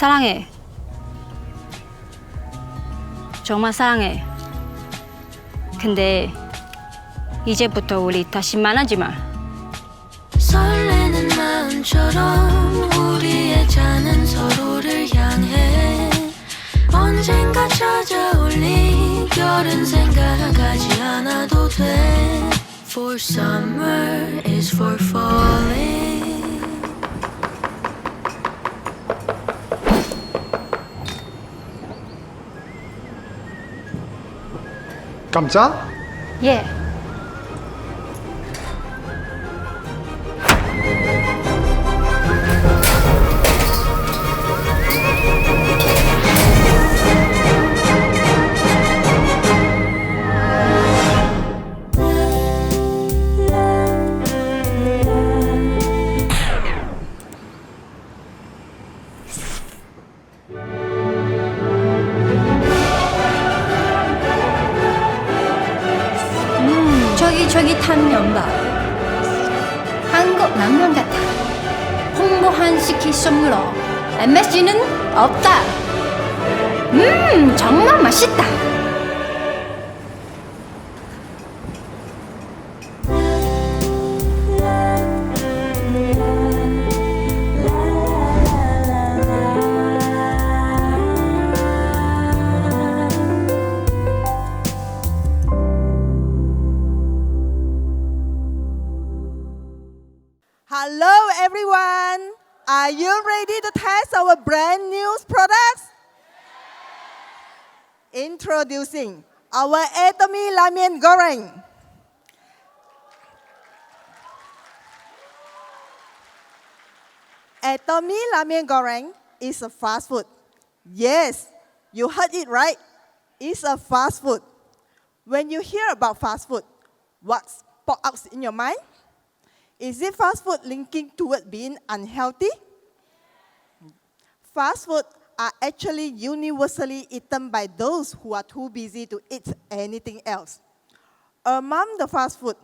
사랑해. 정말 사랑해. 근데 이제부터 우리 다시 만나지 마. 설레는 마음처럼 우리의 잔은 서로를 향해 언젠가 찾아올 이별은 생각하지 않아도 돼. For summer is for falling. 깜짝? 예. 쫄깃쫄깃한 면발 한국 라면 같아. 홍보 한 시키 선물로 MSG는 없다. 정말 맛있다. Hello everyone! Are you ready to test our brand new products? Introducing our Atomy Ramen Goreng. Atomy Ramen Goreng is a fast food. Yes, you heard it right. It's a fast food. When you hear about fast food, what pops out in your mind? Is it fast food linking toward being unhealthy? Fast food are actually universally eaten by those who are too busy to eat anything else. Among the fast food,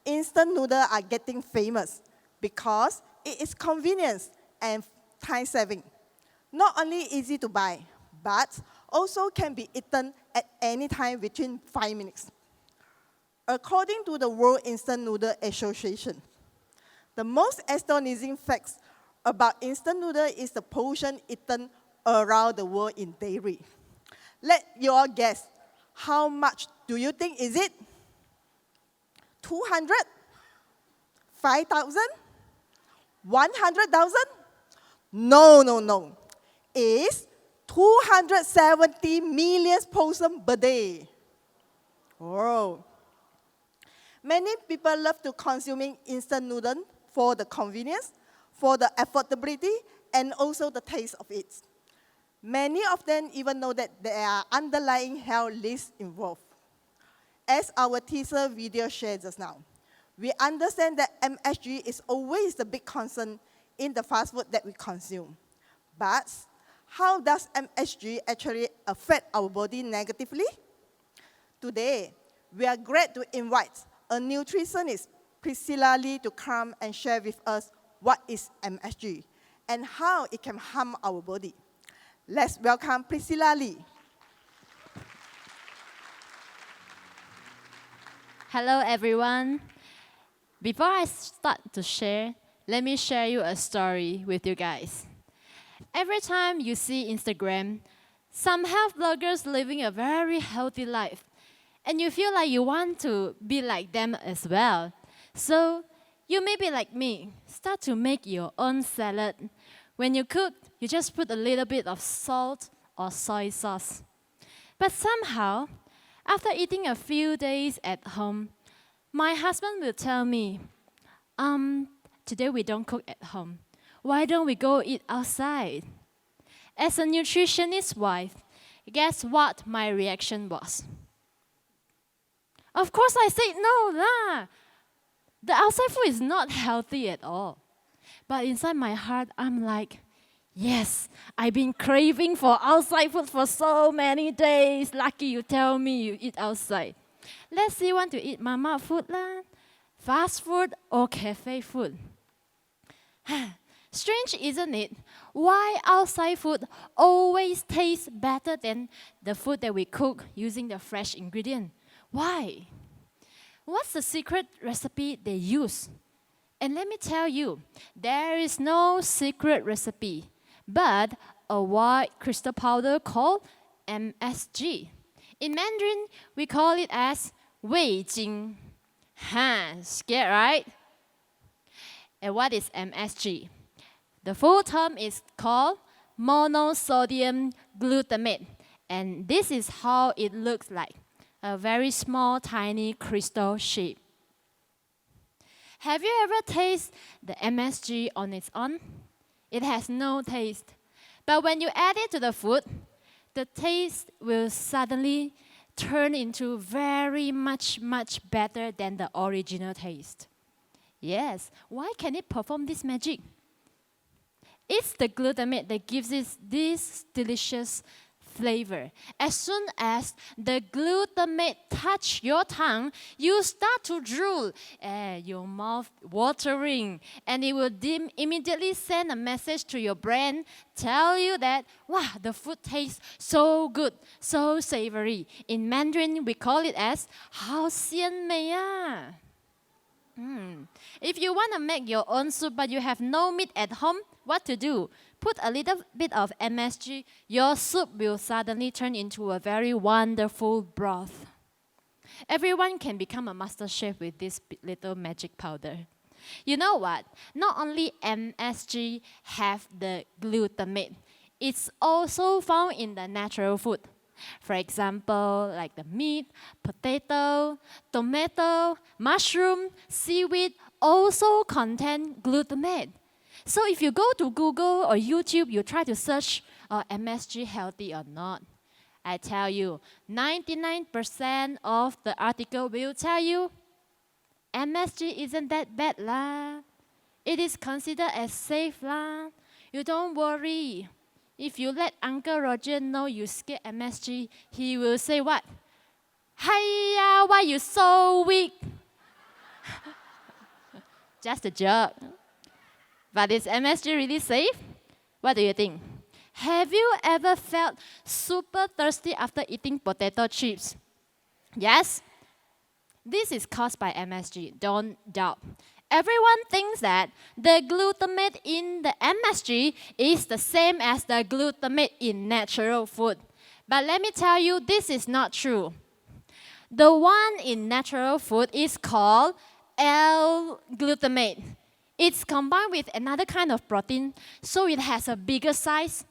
instant noodles are getting famous because it is convenient and time-saving. Not only easy to buy, but also can be eaten at any time within 5 minutes. According to the World Instant Noodle Association, the most astonishing facts about instant noodle is the portion eaten around the world in daily. Let you all guess, how much do you think is it? 200? 5,000? 100,000? No. It's 270 million portions per day. Oh. Many people love to consuming instant noodles for the convenience, for the affordability, and also the taste of it. Many of them even know that there are underlying health risks involved. As our teaser video shared just now, we understand that MSG is always the big concern in the fast food that we consume. But how does MSG actually affect our body negatively? Today, we are glad to invite a nutritionist, Priscilla to come and share with us what is MSG and how it can harm our body. Let's welcome Priscilla. Hello everyone. Before I start to share, let me share you a story with you guys. Every time you see Instagram, some health bloggers living a very healthy life, and you feel like you want to be like them as well. So you may be like me, start to make your own salad. When you cook, you just put a little bit of salt or soy sauce. But somehow, after eating a few days at home, my husband will tell me, today we don't cook at home. Why don't we go eat outside? As a nutritionist wife, guess what my reaction was? Of course I said no lah. The outside food is not healthy at all. But inside my heart, I'm like, yes, I've been craving for outside food for so many days. Lucky you tell me you eat outside. Let's see, want to eat mama food lah, fast food or cafe food? Strange, isn't it? Why outside food always tastes better than the food that we cook using the fresh ingredient? Why? What's the secret recipe they use? And let me tell you, there is no secret recipe, but a white crystal powder called MSG. In Mandarin, we call it as Wei Jing. Scared, right? And what is MSG? The full term is called monosodium glutamate. And this is how it looks like, a very small, tiny crystal shape. Have you ever tasted the MSG on its own? It has no taste. But when you add it to the food, the taste will suddenly turn into very much better than the original taste. Yes, why can it perform this magic? It's the glutamate that gives it this delicious flavor. As soon as the glutamate touch your tongue, you start to drool, your mouth watering, and it will immediately send a message to your brain, tell you that, wow, the food tastes so good, so savory. In Mandarin, we call it as 好鲜美啊. If you want to make your own soup but you have no meat at home, what to do? Put a little bit of MSG, your soup will suddenly turn into a very wonderful broth. Everyone can become a master chef with this little magic powder. You know what? Not only MSG have the glutamate, it's also found in the natural food. For example, like the meat, potato, tomato, mushroom, seaweed also contain glutamate. So if you go to Google or YouTube, you try to search MSG healthy or not. I tell you, 99% of the article will tell you MSG isn't that bad lah. It is considered as safe lah. You don't worry. If you let Uncle Roger know you skip MSG, he will say what? Hiya, why you so weak? Just a joke. But is MSG really safe? What do you think? Have you ever felt super thirsty after eating potato chips? Yes? This is caused by MSG, don't doubt. Everyone thinks that the glutamate in the MSG is the same as the glutamate in natural food. But let me tell you, this is not true. The one in natural food is called L-glutamate. It's combined with another kind of protein, so it has a bigger size,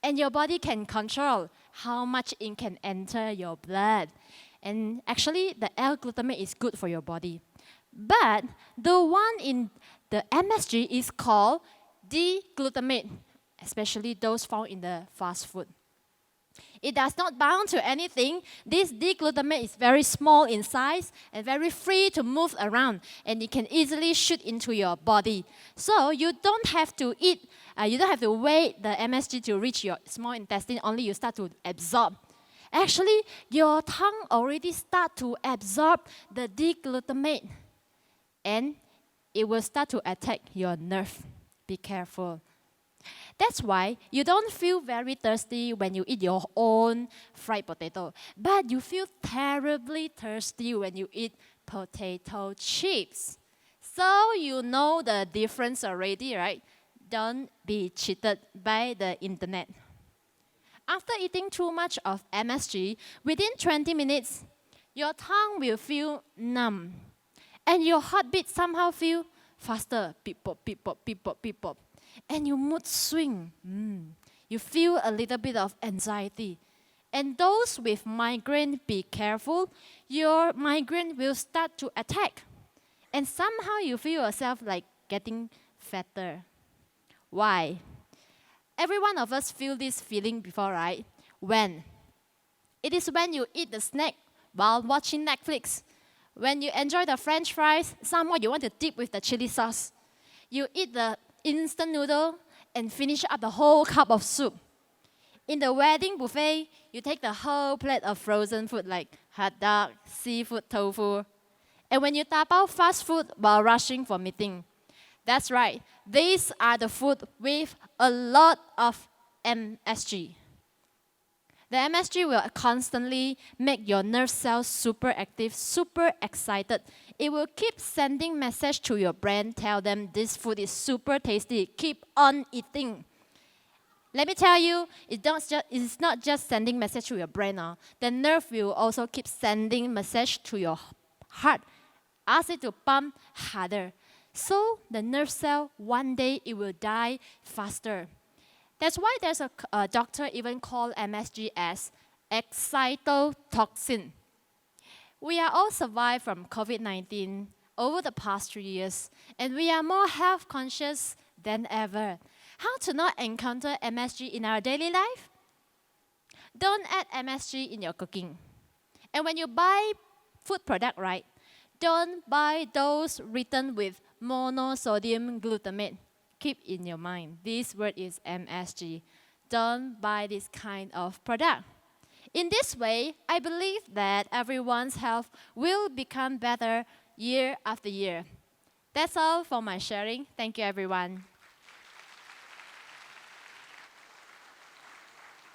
and your body can control how much it can enter your blood. And actually, the L-glutamate is good for your body. But the one in the MSG is called D-glutamate, especially those found in the fast food. It does not bound to anything. This D-glutamate is very small in size and very free to move around, and it can easily shoot into your body. So you don't have to eat, you don't have to wait the MSG to reach your small intestine, only you start to absorb. Actually, your tongue already start to absorb the D-glutamate, and it will start to attack your nerve. Be careful. That's why you don't feel very thirsty when you eat your own fried potato, but you feel terribly thirsty when you eat potato chips. So you know the difference already, right? Don't be cheated by the internet. After eating too much of MSG, within 20 minutes, your tongue will feel numb, and your heartbeat somehow feel faster, beep pop, beep pop, beep pop, beep pop. And your mood swing. You feel a little bit of anxiety. And those with migraine, be careful. Your migraine will start to attack. And somehow you feel yourself like getting fatter. Why? Every one of us feel this feeling before, right? When? It is when you eat the snack while watching Netflix. When you enjoy the French fries, somehow you want to dip with the chili sauce. You eat the instant noodle and finish up the whole cup of soup. In the wedding buffet, you take the whole plate of frozen food like hot dog, seafood, tofu. And when you tap out fast food while rushing for meeting, That's right. These are the food with a lot of MSG. The MSG will constantly make your nerve cells super active, super excited. It will keep sending message to your brain, tell them this food is super tasty, keep on eating. Let me tell you, it's not just sending message to your brain. The nerve will also keep sending message to your heart. Ask it to pump harder. So the nerve cell, one day it will die faster. That's why there's a doctor even called MSG as excitotoxin. We are all survived from COVID-19 over the past 3 years, and we are more health conscious than ever. How to not encounter MSG in our daily life? Don't add MSG in your cooking. And when you buy food product, right, don't buy those written with monosodium glutamate. Keep in your mind, this word is MSG. Don't buy this kind of product. In this way, I believe that everyone's health will become better year after year. That's all for my sharing. Thank you, everyone.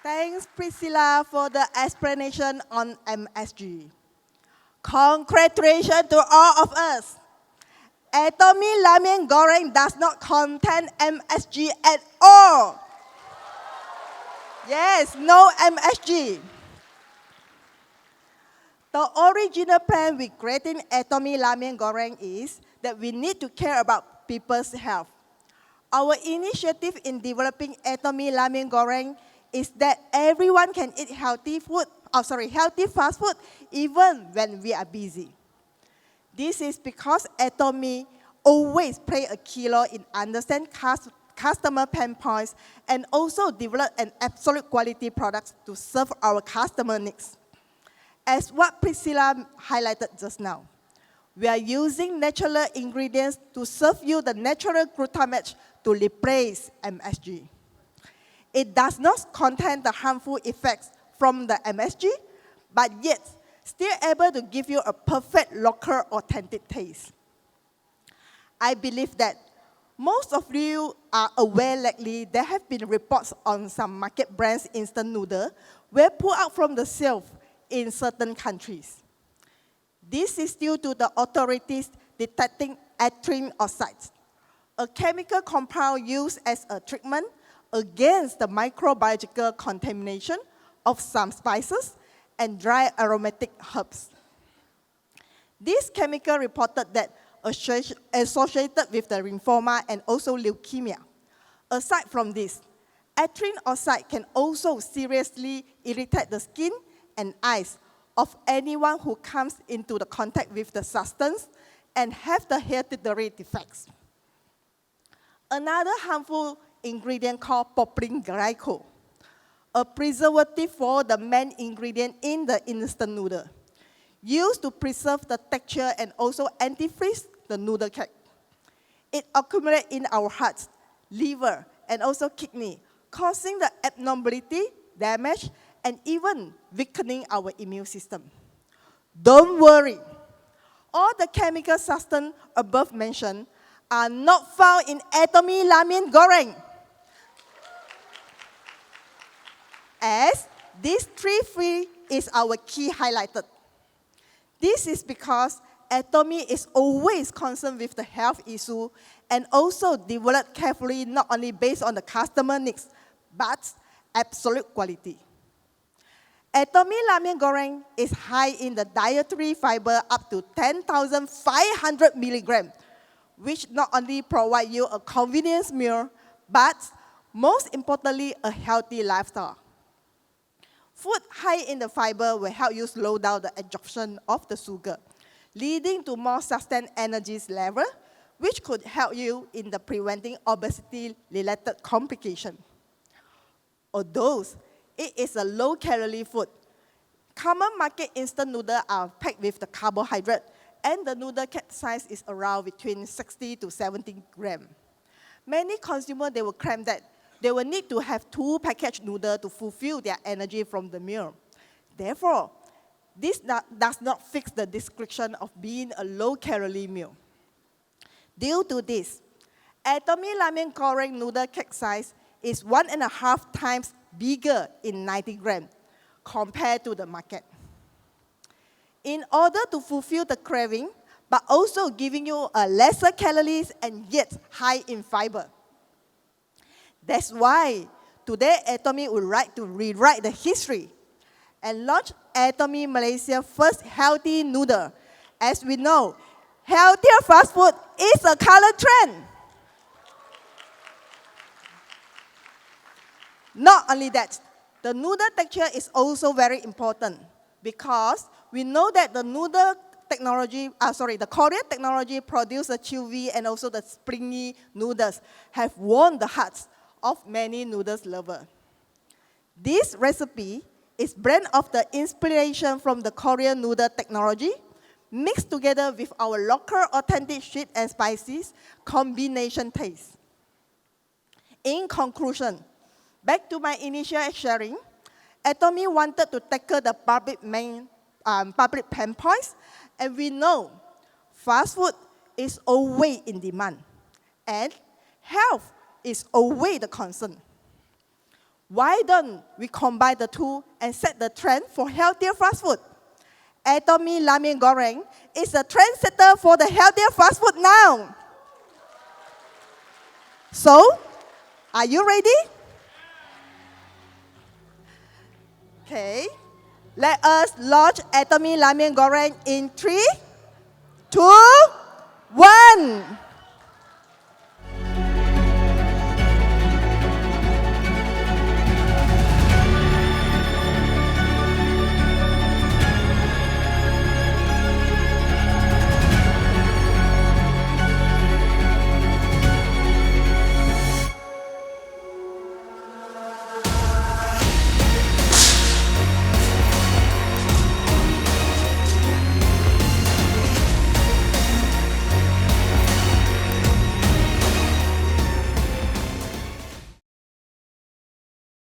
Thanks, Priscilla, for the explanation on MSG. Congratulations to all of us. Atomy Ramen Goreng does not contain MSG at all. Yes, no MSG. The original plan with creating Atomy Ramen Goreng is that we need to care about people's health. Our initiative in developing Atomy Ramen Goreng is that everyone can eat healthy fast food even when we are busy. This is because Atomy always play a key role in understand customer pain points and also develop an absolute quality products to serve our customer needs. As what Priscilla highlighted just now, we are using natural ingredients to serve you the natural glutamate to replace MSG. It does not contain the harmful effects from the MSG, but yet still able to give you a perfect local authentic taste. I believe that most of you are aware lately there have been reports on some market brands instant noodle were pulled out from the shelf in certain countries. This is due to the authorities detecting ethylene oxide, a chemical compound used as a treatment against the microbiological contamination of some spices and dry aromatic herbs. This chemical reported that associated with the lymphoma and also leukemia. Aside from this, ethylene oxide can also seriously irritate the skin and eyes of anyone who comes into the contact with the substance and have the hereditary defects. Another harmful ingredient called propylene glycol, a preservative for the main ingredient in the instant noodle, used to preserve the texture and also antifreeze the noodle cake. It accumulates in our hearts, liver, and also kidney, causing the abnormality, damage, and even weakening our immune system. Don't worry. All the chemical substances above mentioned are not found in Atomy Ramen Goreng. As this tree is our key highlighted. This is because Atomy is always concerned with the health issue and also developed carefully not only based on the customer needs, but absolute quality. Atomy Ramen Goreng is high in the dietary fiber up to 10,500 milligrams, which not only provide you a convenience meal, but most importantly, a healthy lifestyle. Food high in the fiber will help you slow down the absorption of the sugar, leading to more sustained energy level, which could help you in the preventing obesity-related complications. Although it is a low-calorie food, common market instant noodles are packed with the carbohydrate, and the noodle cake size is around between 60 to 70 grams. Many consumers, they will claim that they will need to have 2 packaged noodles to fulfill their energy from the meal. Therefore, this does not fix the description of being a low-calorie meal. Due to this, Atomy Ramen Goreng noodle cake size is 1.5 times bigger in 90 grams compared to the market. In order to fulfill the craving, but also giving you a lesser calories and yet high in fiber. That's why today Atomy would like to rewrite the history and launch Atomy Malaysia's first healthy noodle. As we know, healthier fast food is a current trend. Not only that, the noodle texture is also very important because we know that the the Korean technology produce the chewy and also the springy noodles have won the hearts of many noodles lovers. This recipe is blend of the inspiration from the Korean noodle technology mixed together with our local authentic sweet and spices combination taste. In conclusion, back to my initial sharing, Atomy wanted to tackle the public pain points, and we know fast food is always in demand, and health is always the concern. Why don't we combine the two and set the trend for healthier fast food? Atomy Ramen Goreng is a trendsetter for the healthier fast food now. So, are you ready? Okay, let us launch Atomy Ramen Goreng in 3, 2, 1.